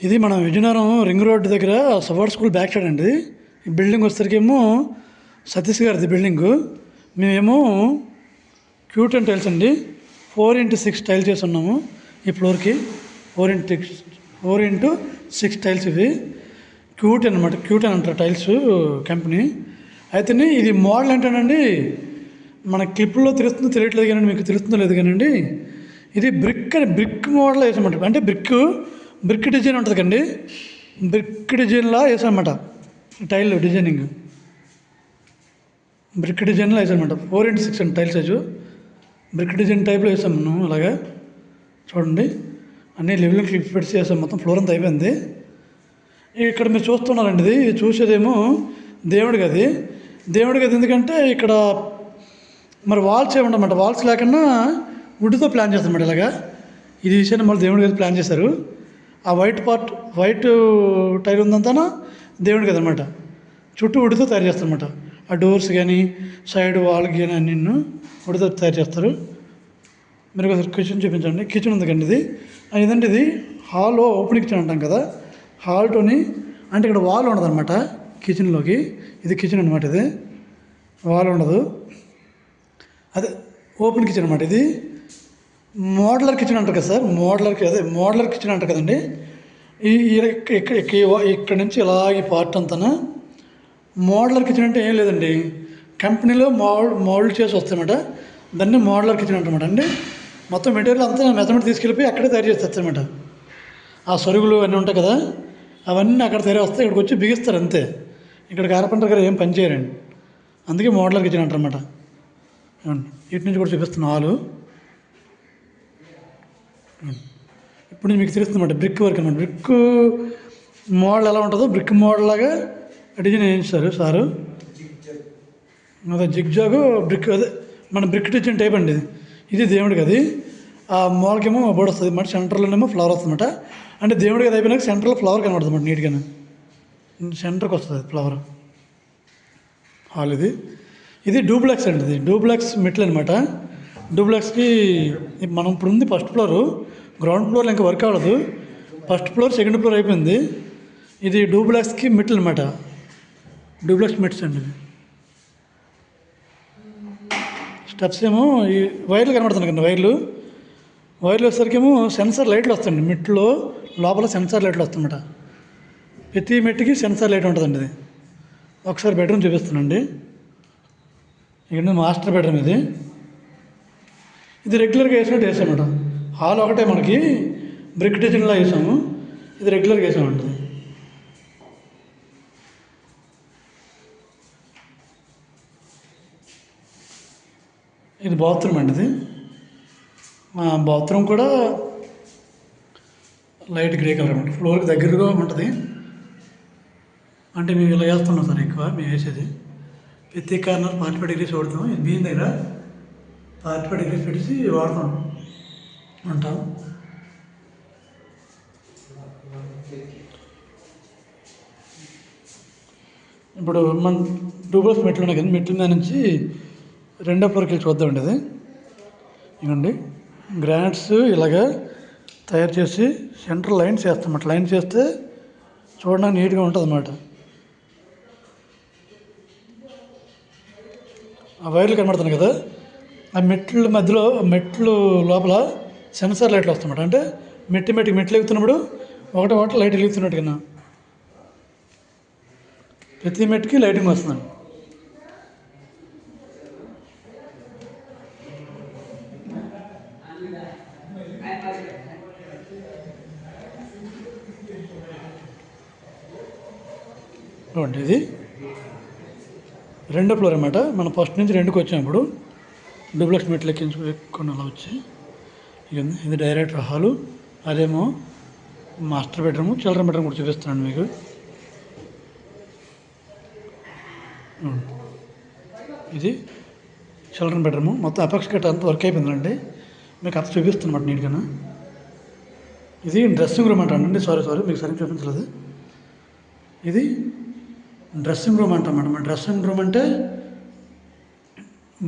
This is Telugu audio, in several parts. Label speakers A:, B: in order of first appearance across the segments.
A: ఇది మన విజయనగరం రింగ్ రోడ్ దగ్గర సపోర్ట్ స్కూల్ బ్యాక్ సైడ్ అండి. ఈ బిల్డింగ్ వచ్చేసరికేమో సతీష్ గారిది బిల్డింగు. మేమేమో Q10 టైల్స్ అండి. 4x6 టైల్స్ చేసి ఉన్నాము ఈ ఫ్లోర్కి. 4x6 టైల్స్ ఇవి Q10 అనమాట. Q10 అంటారు టైల్స్ కంపెనీ. అయితే ఇది మోడల్ ఏంటండి, మన క్లిప్లో తెలుస్తుందో తెలియట్లేదు కానీ మీకు తెలుస్తుందో లేదు కానండి, ఇది బ్రిక్ మోడల్ వేసామంట. అంటే బ్రిక్ డిజైన్ ఉంటుంది కండి, బ్రిక్ డిజైన్లా వేసామన్నమాట. టైల్ డిజైనింగ్ బ్రిక్ డిజైన్లో వేసామన్నమాట. 4x6 అండి టైల్ సైజు. బ్రిక్ డిజైన్ టైప్లో వేసాం మనం. అలాగా చూడండి, అన్ని లెవెల్ క్లిప్స్ పెట్టి వేసాం. మొత్తం ఫ్లోర్ అంతా అయిపోయింది. ఇక్కడ మీరు చూస్తున్నారండి, ఇది చూసేదేమో దేవుడి గది. ఎందుకంటే ఇక్కడ మరి వాల్స్ ఏమంటారన్నమాట. వాల్స్ లేకుండా వుడ్తో ప్లాన్ చేస్తారన్నమాట. ఇలాగా ఇది విషయాన్ని మళ్ళీ దేవుడి గది ప్లాన్ చేశారు. ఆ వైట్ టైల్ ఉందంతా దేవుడి గది అనమాట. చుట్టూ వుడ్తో తయారు చేస్తారన్నమాట. ఆ డోర్స్ కానీ సైడ్ వాల్కి కానీ అన్ని వుడ్తో తయారు చేస్తారు. మీరు ఒకసారి కిచెన్ చూపించండి. కిచెన్ ఉంది కండి ఇది. ఇదండి, ఇది హాల్ ఓపెన్ కిచెన్ అంటాం కదా. హాల్తోని అంటే ఇక్కడ వాల్ ఉండదు అనమాట కిచెన్లోకి. ఇది కిచెన్ అనమాట. ఇది వాల్ ఉండదు, అదే ఓపెన్ కిచెన్ అనమాట. ఇది మోడలర్ కిచెన్ అంటారు కదా సార్. మోడలర్ కిచెన్ అంటారు కదండి. ఇక్కడ నుంచి ఇలాగే పార్ట్ అంతా మోడలర్ కిచెన్ అంటే ఏం లేదండి, కంపెనీలో మోల్డ్ చేసి వస్తాయన్నమాట. దాన్ని మోడలర్ కిచెన్ అంటారన్నమాట అండి. మొత్తం మెటీరియల్ అంతా మెజర్మెంట్ తీసుకెళ్ళిపోయి అక్కడే తయారు చేసి వస్తాయన్నమాట. ఆ సరుగులు అన్నీ ఉంటాయి కదా, అవన్నీ అక్కడ తయారు వస్తాయి. ఇక్కడికి వచ్చి బిగిస్తారు అంతే. ఇక్కడ కార్పెంటర్ గారు ఏం పని చేయరండి. అందుకే మోడలర్ కిచెన్ అంటారన్నమాట. ఇటు నుంచి కూడా చూపిస్తున్న హాలు. ఇప్పుడు మీకు తెలుస్తుందన్నమాట బ్రిక్ వర్క్ అనమాట. బ్రిక్ మోడల్ ఎలా ఉంటుందో బ్రిక్ మోడల్ లాగా డిజైన్ వేయించారు సారు. అదే జిగ్జాగ్ బ్రిక్, అదే మన బ్రిక్ డిజైన్ టైప్ అండి. ఇది దేవుడికి అది. ఆ మూలకేమో బోర్డు వస్తుంది అన్నమాట. సెంటర్లోనేమో ఫ్లవర్ వస్తుంది అన్నమాట. అంటే దేవుడికి అది అయిపోయినాక సెంటర్లో ఫ్లవర్ కనబడుతుంది అన్నమాట. నీట్గానే సెంటర్కి వస్తుంది ఫ్లవర్. హాల్ ఇది డూప్లెక్స్ అండి. ఇది డూప్లెక్స్ మెట్లు అనమాట. డూప్లెక్స్కి మనం ఇప్పుడు ఉంది ఫస్ట్ ఫ్లోరు. గ్రౌండ్ ఫ్లోర్లో ఇంకా వర్క్ అవ్వదు. ఫస్ట్ ఫ్లోర్, సెకండ్ ఫ్లోర్ అయిపోయింది. ఇది డూప్లెక్స్కి మెట్లు అనమాట. డూప్లెక్స్ మెట్స్ అండి. స్టెప్స్ ఏమో ఈ వైర్లు కనబడుతున్నాయి కదా. వైర్లు వచ్చేసరికేమో సెన్సార్ లైట్లు వస్తాయండి. మెట్లో లోపల సెన్సార్ లైట్లు వస్తాయన్నమాట. ప్రతి మెట్టుకి సెన్సార్ లైట్ ఉంటుందండి. ఇది ఒకసారి బెడ్రూమ్ చూపిస్తానండి. ఇక్కడ మాస్టర్ బెడ్రూమ్ ఇది రెగ్యులర్గా వేసినట్టు వేసామన్నమాట. హాల్ ఒకటే మనకి బ్రిక్ డిజైన్లో వేసాము. ఇది రెగ్యులర్గా వేసామండి. ఇది బాత్రూమ్ అండి. ఇది బాత్రూమ్ కూడా లైట్ గ్రే కలర్ అనమాట. ఫ్లోర్కి దగ్గరగా ఉంటుంది. అంటే మేము ఇలా వేస్తున్నాం సార్. ఎక్కువ మేము వేసేది ప్రతి కార్నర్ 45 డిగ్రీస్ వాడుతాం. ఇది బీన్ దగ్గర 45 డిగ్రీస్ పెట్టి వాడుతాం అంటాం. ఇప్పుడు మన డూబల్స్ మెట్లు ఉన్నాయి కదా, మెట్ల మీద నుంచి రెండో ఫ్లోర్కి వెళ్ళి చూద్దామండి. అది ఇవ్వండి, గ్రానైట్స్ ఇలాగా తయారు చేసి సెంటర్ లైన్స్ వేస్తామన్నమాట. లైన్స్ వేస్తే చూడడానికి నీట్గా ఉంటుంది అన్నమాట. ఆ వైర్లు కనబడుతున్నాయి కదా, ఆ మెట్ల మధ్యలో మెట్లు లోపల సెన్సార్ లైట్లు వస్తాయన్నమాట. అంటే మెట్లు ఎక్కుతున్నప్పుడు ఒకటి లైట్ వెలుగుతున్నట్టు కన్నా ప్రతి మెట్టుకి లైటింగ్ వస్తుందండి. ఇది రెండో ఫ్లోర్ అన్నమాట. మనం ఫస్ట్ నుంచి రెండుకి వచ్చినప్పుడు డూప్లెక్స్ మెట్లు ఎక్కుని అలా వచ్చి ఇది డైరెక్టర్ హాలు. అదేమో మాస్టర్ బెడ్రూమ్, చిల్డ్రన్ బెడ్రూమ్ కూడా చూపిస్తున్నాను మీకు. ఇది చిల్డ్రన్ బెడ్రూమ్. మొత్తం అపెక్స్ కట్ అంతా వర్క్ అయిపోయిందండి. మీకు అంత చూపిస్తున్నమాట నీట్గా. ఇది డ్రెస్సింగ్ రూమ్ అంటానండి. సారీ మీకు సరిగ్గా చూపించలేదు. ఇది డ్రెస్సింగ్ రూమ్ అంటామన్నమాట. మన డ్రెస్సింగ్ రూమ్ అంటే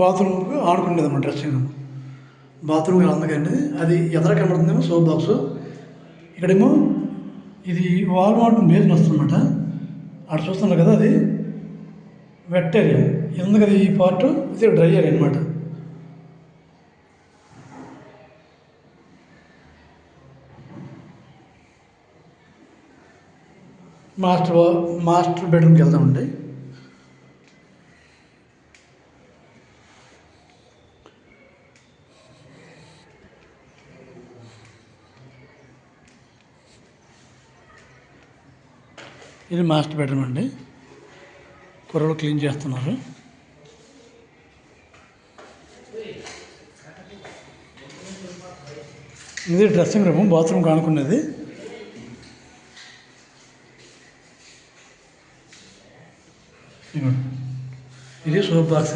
A: బాత్రూమ్కి ఆడుకునేది అన్నమాట. డ్రెస్సింగ్ రూమ్ బాత్రూమ్ అందుకండి. అది ఎదర కనబడుతుందేమో సోప్ బాక్స్. ఇక్కడేమో ఇది వాల్ మౌంటైన్ బేస్ని వస్తుందన్నమాట. అక్కడ చూస్తున్నారు కదా, అది వెట్ ఏరియా. ఇది ఉంది కదా ఈ పార్ట్, ఇది డ్రై ఏరియా అనమాట. మాస్టర్ బెడ్రూమ్కి వెళ్దామండి. ఇది మాస్టర్ బెడ్రూమ్ అండి. కుర్రలు క్లీన్ చేస్తున్నారు. ఇది డ్రెస్సింగ్ రూమ్, బాత్రూమ్ కానుకున్నది. ఇది soap box,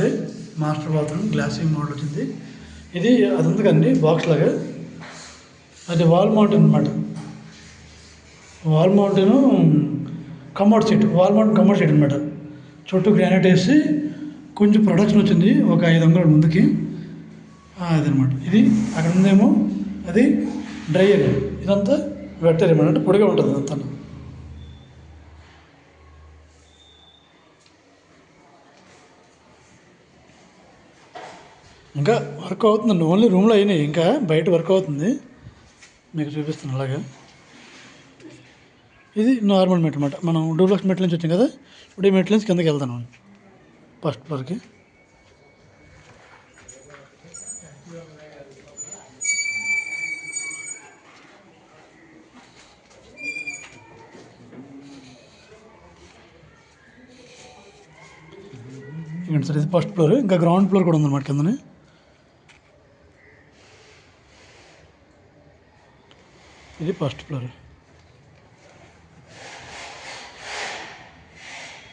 A: master bathroom, glassing model వచ్చింది. ఇది అది ఉంది కదండి బాక్స్ లాగా, అది వాల్ మౌంటైన్ అనమాట. Wall mounting commode seat, wall mounting commode seat అనమాట. చుట్టూ గ్రానైట్ వేసి కొంచెం ప్రొడక్షన్ వచ్చింది ఒక 5 అంగుళాల ముందుకి. అదనమాట. ఇది అక్కడ ఉందేమో అది డ్రై ఏరియా, ఇదంతా వెట్ ఏరియా అంటే పొడిగా ఉంటుంది అంతా. ఇంకా వర్క్ అవుతుందండి, ఓన్లీ రూమ్లో అయినాయి, ఇంకా బయట వర్క్ అవుతుంది. మీకు చూపిస్తున్నాను అలాగా. ఇది నార్మల్ మెట్ అనమాట. మనం డూప్లెక్స్ మెట్ల నుంచి వచ్చాం కదా, ఇప్పుడు ఈ మెట్ల నుంచి కిందకి వెళ్తాను ఫస్ట్ ఫ్లోర్కి. ఇవ్వండి సార్, ఇది ఫస్ట్ ఫ్లోర్. ఇంకా గ్రౌండ్ ఫ్లోర్ కూడా ఉందన్నమాట కిందనే. ఇది ఫస్ట్ ఫ్లోర్.